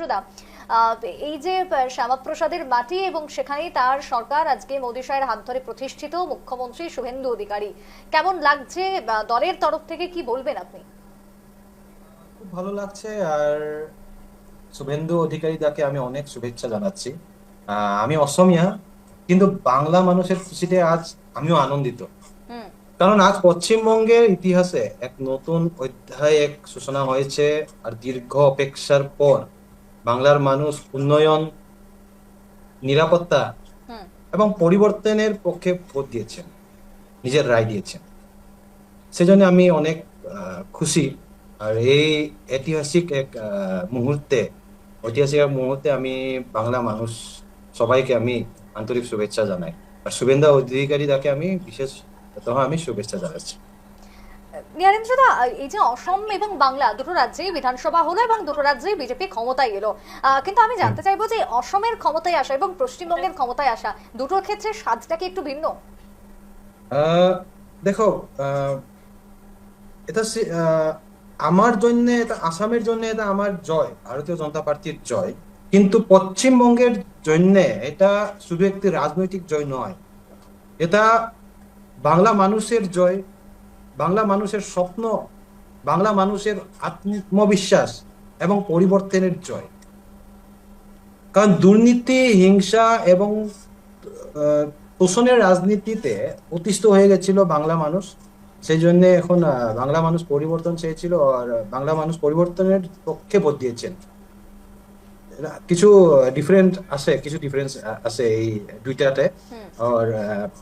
সুদা, এই যে শ্যামাপ্রসাদের মাটি এবং সেখানেই তার সরকার আজকে মোদী সাহের হাত ধরে প্রতিষ্ঠিত মুখ্যমন্ত্রী শুভেন্দু অধিকারী, কেমন লাগছে? দলের তরফ থেকে কি বলবেন আপনি? খুব ভালো লাগছে। আর শুভেন্দু অধিকারী দাকে আমি অনেক শুভেচ্ছা জানাচ্ছি। আমি অসমিয়া, কিন্তু বাংলা মানুষের খুশিতে আজ আমিও আনন্দিত। হুম। কারণ আজ পশ্চিমবঙ্গের ইতিহাসে এক নতুন অধ্যায় এক সূচনা হয়েছে। আর দীর্ঘ অপেক্ষার পর বাংলার মানুষ উন্নয়ন, নিরাপত্তা হুম। এবং পরিবর্তনের পক্ষে ভোট দিয়েছেন, নিজের রায় দিয়েছেন। সেজন্য আমি অনেক খুশি। আর এই ঐতিহাসিক এক ঐতিহাসিক এক মুহূর্তে আমি বাংলা মানুষ সবাইকে আমি আন্তরিক শুভেচ্ছা জানাই। আর শুভেন্দু অধিকারী তাকে আমি আমি শুভেচ্ছা জানাচ্ছি। নীহারেন্দ্রদা, এই যে অসম এবং বাংলা দুটো রাজ্যেই বিধানসভা হলো এবং দুটো রাজ্যেই বিজেপি ক্ষমতায় এলো, কিন্তু আমি হুম। জানতে চাইবো যে অসমের ক্ষমতায় আসা এবং পশ্চিমবঙ্গের ক্ষমতায় আসা দুটোর ক্ষেত্রে স্বাদটা কি একটু ভিন্ন? আহ দেখো, আহ আমার জন্য এটা, আসামের জন্য এটা আমার জয়, ভারতীয় জনতা পার্টির জয়। কিন্তু পশ্চিমবঙ্গের জন্য এটা শুধু একটি রাজনৈতিক জয় নয়, এটা বাংলা মানুষের জয়, বাংলা মানুষের স্বপ্ন, বাংলা মানুষের আত্মবিশ্বাস এবং পরিবর্তনের জয়। কারণ দুর্নীতি, হিংসা এবং তোষণের রাজনীতিতে অতিষ্ঠ হয়ে গেছিল বাংলা মানুষ। সেই জন্য এখন বাংলা মানুষ পরিবর্তন চেয়েছিল, আর বাংলা মানুষ পরিবর্তনের পক্ষে ভোট দিয়েছেন। কিছু কিছু ডিফারেন্স আছে এই দুইটাতে। হুম। আর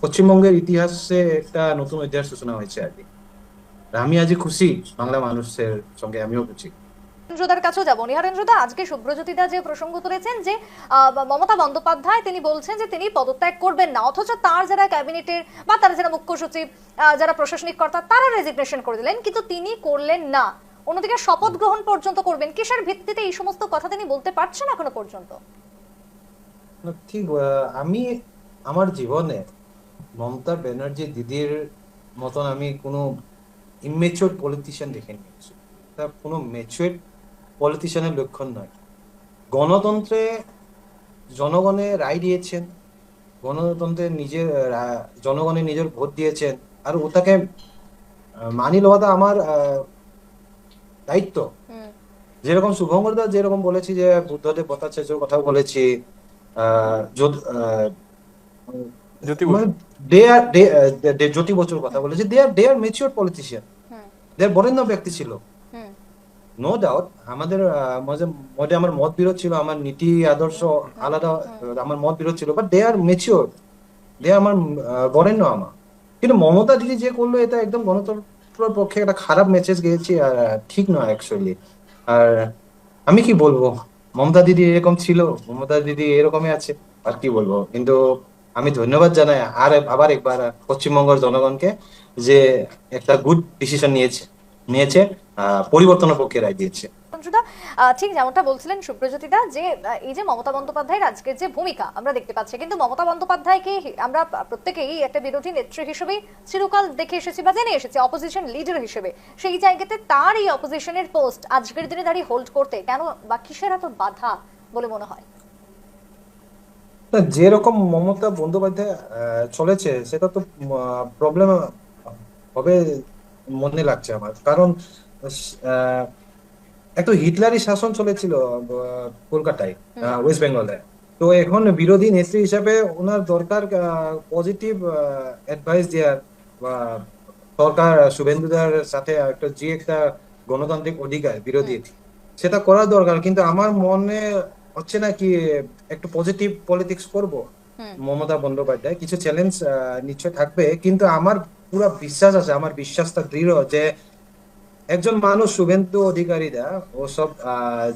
পশ্চিমবঙ্গের ইতিহাসে একটা নতুন অধ্যায়ের সূচনা হয়েছে আর কি। আর আমি আজ খুশি, বাংলা মানুষের সঙ্গে আমিও খুশি। নীহারেন্দ্রদার কাছেও যাবো। নীহারেন্দ্রদা, আজকে শুভ্রজ্যোতিদা যে প্রসঙ্গ তুলেছেন যে মমতা বন্দ্যোপাধ্যায় তিনি বলছেন যে তিনি পদত্যাগ করবেন না, অথচ তার যারা ক্যাবিনেটের বা তারা যারা মুখ্য সচিব, যারা প্রশাসনিক কর্তা, তারা রেজিগনেশন করে দিলেন, কিন্তু তিনি করলেন না। অন্যদিকে শপথ গ্রহণ পর্যন্ত করবেন, কিসের ভিত্তিতে এই সমস্ত কথা তিনি বলতে পারছেন এখনো পর্যন্ত? না, ঠিক। আমি আমার জীবনে মমতা ব্যানার্জি দিদির মতন আমি কোনো ইমেচিওর পলিটিশিয়ান দেখিনি। তা কোনো ম্যাচুয়ার পলিটিশিয়ানের লক্ষণ নয়। গণতন্ত্রে জনগণের রায় দিয়েছেন, গণতন্ত্রে জনগণের নিজের ভোট দিয়েছেন। আর ওটাকে মানি লওয়াটা আমার দায়িত্ব। হুম। যেরকম শুভঙ্কর দা যেরকম বলেছি যে বুদ্ধদেব ভট্টাচার্যের কথাও বলেছি, জ্যোতি মানে বসু। জ্যোতি বসুর কথা বলেছি। দে আর ম্যাচিওর পলিটিশিয়ান, হুম। দে আর বরেণ্য ব্যক্তি ছিল। হুম। নো ডাউট আমাদের মাঝে মধ্যে আমার মত বিরোধ ছিল, আমার নীতি আদর্শ হুম। আলাদা, হুম। আমার মত বিরোধ ছিল, বাট দে আর মেচিওর, দে আমার বরেণ্য আমার। কিন্তু মমতা দিদি যে করলো এটা একদম গণতন্ত্রের পক্ষে একটা খারাপ মেসেজ গিয়েছি, আর ঠিক নয় অ্যাকচুয়ালি। আর আমি কি বলবো, মমতা দিদি এরকম ছিল, মমতা দিদি এরকমই আছে, আর কি বলবো। কিন্তু আমি ধন্যবাদ জানাই আর আবার একবার পশ্চিমবঙ্গের জনগণকে, যে একটা গুড ডিসিশন নিয়েছে নিয়েছে পরিবর্তনের পক্ষে রায় দিয়েছে। সঞ্জুদা, ঠিক যেমনটা বলছিলেন সুপ্রজ্যোতিদা যে এই যে মমতা বন্দ্যোপাধ্যায়ের আজকের যে ভূমিকা আমরা দেখতে পাচ্ছি, কিন্তু মমতা বন্দ্যোপাধ্যায়কে আমরা প্রত্যেকেই একটা বিরোধী নেত্রী হিসেবেই চিরকাল দেখে এসেছি বা জেনে এসেছি, অপোজিশন লিডার হিসেবে। সেই জায়গাতে তার এই অপোজিশনের পোস্ট আজকের দিনে দাঁড়িয়ে হোল্ড করতে কেন বা কিসের এত বাধা বলে মনে হয়? না, যেরকম মমতা বন্দ্যোপাধ্যায় চলেছে সেটা তো প্রবলেম হবে মনে লাগছে আমার। কারণ আহ, একটা হিটলারি শাসন চলেছিল কলকাতায়, হুম। ওয়েস্ট বেঙ্গলে। তো এখন বিরোধী নেত্রী হিসাবে ওনার দরকার পজিটিভ অ্যাডভাইস দেওয়ার, বা সরকার শুভেন্দুদার সাথে একটা গণতান্ত্রিক অধিকার হুম। বিরোধীর, সেটা করা দরকার। কিন্তু আমার মনে হচ্ছে না কি একটু পজিটিভ পলিটিক্স করব। হুম। মমতা বন্দ্যোপাধ্যায় কিছু চ্যালেঞ্জ নিশ্চয় থাকবে, কিন্তু আমার পুরো বিশ্বাস আছে, আমার বিশ্বাসটা দৃঢ় যে একজন মানুষ শুভেন্দু অধিকারী দা ও সব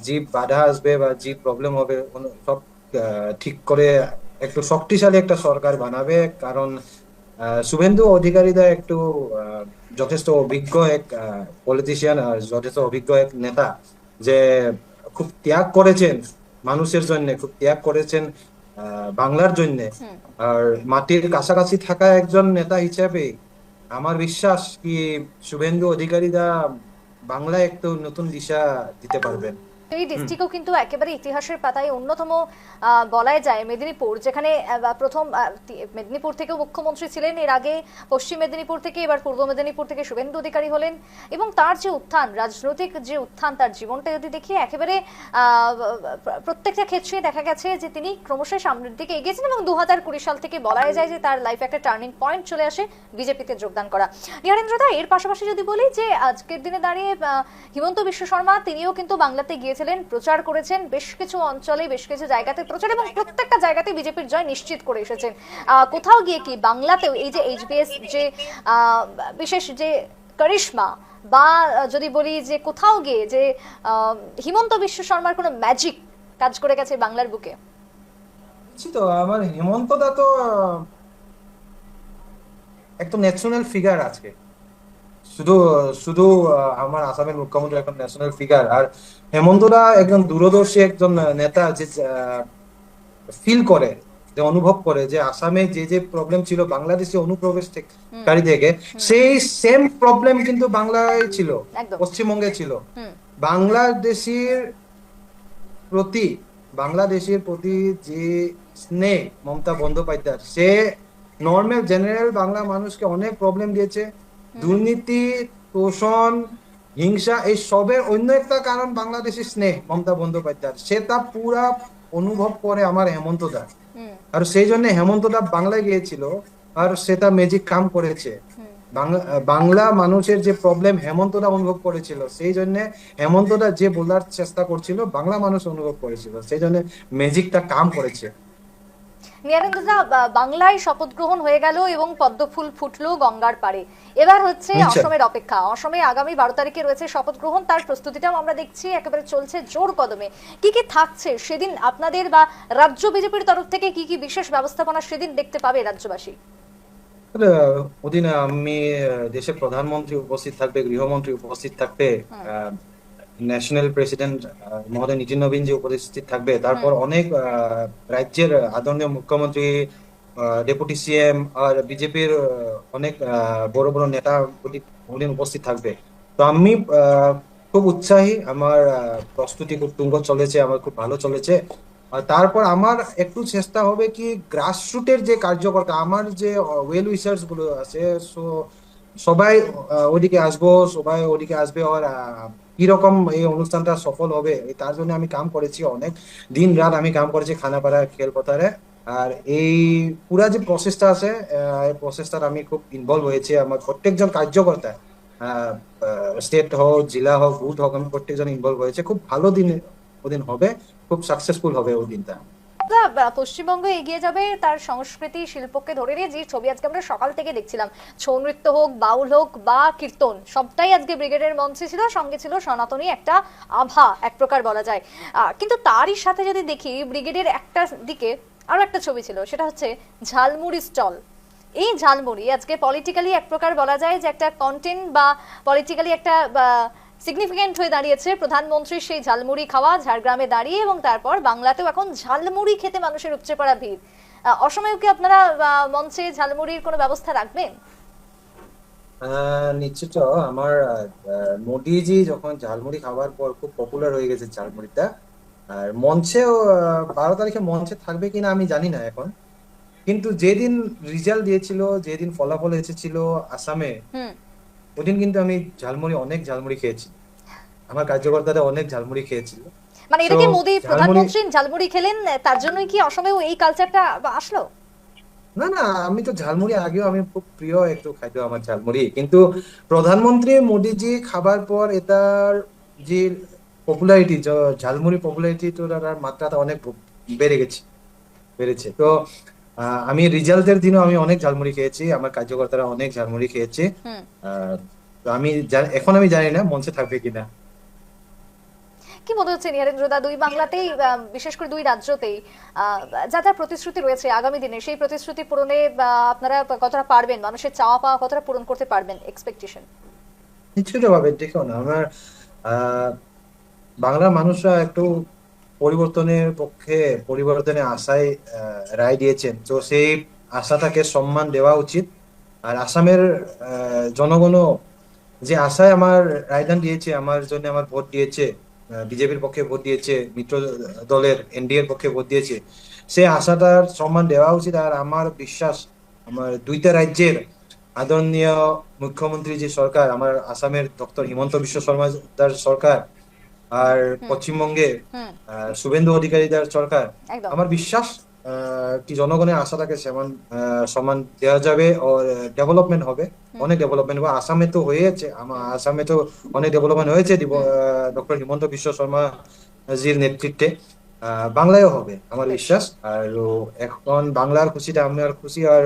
যে বাধা আসবে বা যে প্রবলেম হবে সব ঠিক করে একটু শক্তিশালী একটা সরকার বানাবে। কারণ শুভেন্দু অধিকারী দা একটু আহ, যথেষ্ট অভিজ্ঞ এক পলিটিশিয়ান, আর যথেষ্ট অভিজ্ঞ এক নেতা, যে খুব ত্যাগ করেছেন মানুষের জন্য, খুব ত্যাগ করেছেন বাংলার জন্য। হুম। আর মাটির কাছাকাছি থাকা একজন নেতা হিসেবে আমার বিশ্বাস কি শুভেন্দু অধিকারী দা বাংলায় একটু নতুন দিশা দিতে পারবেন। এই ডিস্ট্রিক্টও কিন্তু একেবারে ইতিহাসের পাতায় অন্যতম বলাই যায় মেদিনীপুর, যেখানে প্রথম মেদিনীপুর থেকে মুখ্যমন্ত্রী ছিলেন, এর আগে পশ্চিম মেদিনীপুর থেকে, এবার পূর্ব মেদিনীপুর থেকে শুভেন্দু অধিকারী হলেন। এবং তার যে উত্থান, রাজনৈতিক যে উত্থান, তার জীবনটা যদি দেখি একেবারে প্রত্যেকটা ক্ষেত্রে দেখা গেছে যে তিনি ক্রমশ সামনের দিকে এগিয়েছেন। এবং 2020 সাল থেকে বলা যায় যে তার লাইফে একটা টার্নিং পয়েন্ট চলে আসে বিজেপিতে যোগদান করা। নীহারেন্দ্রদা, এর পাশাপাশি যদি বলি যে আজকের দিনে দাঁড়িয়ে হিমন্ত বিশ্ব শর্মা তিনিও কিন্তু বাংলাতে গিয়েছিলেন, প্রচার করেছেন, বেশ কিছু অঞ্চলে বেশ কিছু জায়গাতে প্রচার, এবং প্রত্যেকটা জায়গাতে বিজেপির জয় নিশ্চিত করে এসেছেন। কোথাও গিয়ে কি বাংলাতেও এই যে এইচবিএস যে বিশেষ যে কারিশমা, বা যদি বলি যে কোথাও গিয়ে যে হিমন্ত বিশ্ব শর্মার কোনো ম্যাজিক কাজ করে গেছে বাংলার বুকে? তো আমার হেমন্ত দা তো একটা ন্যাশনাল ফিগার আজকে, শুধু শুধু আমার আসামের মুখ্যমন্ত্রী এখন ন্যাশনাল ফিগার। আর হেমন্ত দা একজন দূরদর্শী একজন নেতা, যে ফিল করে, যে অনুভব করে যে আসামে যে যে প্রবলেম ছিল বাংলাদেশে অনুপ্রবেশকারী থেকে, সেই সেম প্রবলেম কিন্তু বাংলায় ছিল, পশ্চিমবঙ্গে ছিল। বাংলাদেশের প্রতি বাংলাদেশের প্রতি যে স্নেহ মমতা বন্দ্যোপাধ্যায়, সে নর্মাল জেনারেল বাংলা মানুষকে অনেক প্রবলেম দিয়েছে। দুর্নীতি, তোষণ, হিংসা, এই সবের অন্য একটা কারণ বাংলাদেশের স্নেহ মমতা বন্দ্যোপাধ্যায়, সেটা পুরা অনুভব করে আমার হেমন্ত দা। আর সেই জন্য হেমন্ত দা বাংলায় গিয়েছিল, আর সেটা ম্যাজিক কাম করেছে। বাংলা মানুষের যে প্রবলেম হেমন্ত দা অনুভব করেছিল, সেই জন্য হেমন্ত দা যে বলার চেষ্টা করছিল বাংলা মানুষ অনুভব করেছিল, সেই জন্য ম্যাজিকটা কাম করেছে। নীহারেন্দ্রদা, বাংলায় শপথ গ্রহণ হয়ে গেল এবং পদ্মফুল ফুটলো গঙ্গার পাড়ে। এবার হচ্ছে অসমের অপেক্ষা। অসমে আগামী 12 তারিখে রয়েছে শপথ গ্রহণ, তার প্রস্তুতিটাও আমরা দেখছি একেবারে চলছে জোর কদমে। কি কি থাকছে সেদিন আপনাদের বা রাজ্য বিজেপির তরফ থেকে, কি কি বিশেষ ব্যবস্থাপনা সেদিন দেখতে পাবে রাজ্যবাসী? ওদিন আমি দেশের প্রধানমন্ত্রী উপস্থিত থাকবে, গৃহমন্ত্রী উপস্থিত থাকবে, ন্যাশনাল প্রেসিডেন্ট মহোদয় নীতিন নবীন জি উপস্থিত থাকবে, তারপর অনেক রাজ্যের আদরণীয় মুখ্যমন্ত্রী, ডেপুটি সিএম আর বিজেপির অনেক বড় বড় নেতা ওদিন উপস্থিত থাকবে। তো আমি খুব উৎসাহী, আমার প্রস্তুতি খুব তুঙ্গ চলেছে, আমার খুব ভালো চলেছে। আর তারপর আমার একটু চেষ্টা হবে কি গ্রাসরুটের যে কার্যকর্তা, আমার যে ওয়েল উইশার্স গুলো আছে, সবাই ওদিকে আসবে। আর কিরকম এই অনুষ্ঠানটা সফল হবে তার জন্য আমি কাম করেছি, অনেক দিন রাত আমি কাম করেছি খানাপাড়া খেলপথারে। আর এই পুরা যে প্রসেসটা আছে, এই প্রসেসটার আমি খুব ইনভলভ হয়েছি। আমার প্রত্যেকজন কার্যকর্তা, স্টেট হোক, জেলা হোক, বুথ হোক, আমি প্রত্যেকজন ইনভলভ হয়েছে। খুব ভালো দিন ওদিন হবে, খুব সাকসেসফুল হবে ওই দিনটা। পশ্চিমবঙ্গ এগিয়ে যাবে তার সংস্কৃতি শিল্পকে ধরে নিয়ে। যে ছবি আজকে আমরা সকাল থেকে দেখছিলাম, ছৌ নৃত্য হোক, বাউল হোক বা কীর্তন, সবটাই আজকে ব্রিগেডের মঞ্চে ছিল, সঙ্গে ছিল সনাতনী একটা আভা এক প্রকার বলা যায়। কিন্তু তারই সাথে যদি দেখি ব্রিগেডের একটা দিকে আরো একটা ছবি ছিল, সেটা হচ্ছে ঝালমুড়ি স্টল। এই ঝালমুড়ি আজকে পলিটিক্যালি এক প্রকার বলা যায় যে একটা কন্টেন্ট বা পলিটিক্যালি একটা সিগনিফিকেন্ট হয়ে দাঁড়িয়েছে প্রধানমন্ত্রীর সেই ঝালমুড়ি খাওয়া ঝাড়গ্রামে দাঁড়িয়ে, এবং তারপর বাংলাতেও এখন ঝালমুড়ি খেতে মানুষের উপচে পড়া ভিড়। অসময়েও কি আপনারা মঞ্চে ঝালমুড়ির কোনো ব্যবস্থা রাখবেন? নিশ্চিত। আমার মোদিজি যখন ঝালমুড়ি খাওয়ার পর খুব পপুলার হয়ে গেছে ঝালমুড়িটা, আর মঞ্চেও 12 তারিখে মঞ্চে থাকবে কিনা আমি জানি না এখন, কিন্তু যেদিন রেজাল্ট দিয়েছিল, যেদিন ফলাফল এসেছিল আসামে, ওদিন কিন্তু আমি অনেক ঝালমুড়ি খেয়েছি, আমার কার্যকর্তারা অনেক ঝালমুড়ি খেয়েছিল। মানে এটা কি মোদি প্রধানমন্ত্রী ঝালমুড়ি খেলেন তার জন্যই কি অসমেও এই কালচারটা আসলো? না না, আমি তো ঝালমুড়ি আগেও আমি খুব প্রিয় একটু খাইতো আমার ঝালমুড়ি, কিন্তু প্রধানমন্ত্রী মোদিজি খাবার পর এটার যে পপুলারিটি, ঝালমুড়ি পপুলারিটি, তো তার মাত্রাটা অনেক বেড়েছে। তো আমি রেজাল্টের দিনও আমি অনেক ঝালমুড়ি খেয়েছি, আমার কার্যকর্তারা অনেক ঝালমুড়ি খেয়েছে। তো এখন আমি জানি না মঞ্চে থাকবে কিনা। কি মনে হচ্ছে নীহারেন্দ্রদা, দুই বাংলাতেই বিশেষ করে দুই রাজ্যতেই যা যা প্রতিশ্রুতি রয়েছে আগামী দিনে, সেই প্রতিশ্রুতি পূরণে আপনারা কতটা পারবেন, মানুষের চাওয়া পাওয়া কতটা পূরণ করতে পারবেন, এক্সপেকটেশন? নিশ্চিতভাবে। দেখুন, আমার বাংলার মানুষরা একটু পরিবর্তনের পক্ষে, পরিবর্তনের আশায় রায় দিয়েছেন, তো সেই আশাটাকে সম্মান দেওয়া উচিত। আর আসামের জনগণও যে আশায় আমার রায়দান দিয়েছে, আমার জন্য আমার ভোট দিয়েছে, বিজেপির পক্ষে ভোট দিয়েছে, মিত্র দলের এনডিএর পক্ষে ভোট দিয়েছে, সেই আশাটার সম্মান দেওয়া উচিত। আর আমার বিশ্বাস আমার দুইটা রাজ্যের আদরণীয় মুখ্যমন্ত্রী যে সরকার, আমার আসামের ডক্টর হিমন্ত বিশ্ব শর্মা তার সরকার, আর পশ্চিমবঙ্গে হুম শুভেন্দু অধিকারীদের সরকার, একদম আমার বিশ্বাস কি জনগণের আশাটাকে সমান সম্মান দেওয়া যাবে ও ডেভেলপমেন্ট হবে, অনেক ডেভেলপমেন্ট হবে। আসামে তো হয়েছে, আমার আসামে তো অনেক ডেভেলপমেন্ট হয়েছে ডক্টর হিমন্ত বিশ্ব শর্মা জির নেতৃত্বে। বাংলায়ও হবে আমার বিশ্বাস। আর এখন বাংলার খুশিতে আমি আর খুশি, আর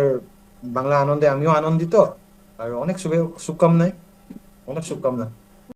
বাংলা আনন্দে আমিও আনন্দিত। আর অনেক শুভকামনায়, অনেক শুভকামনা।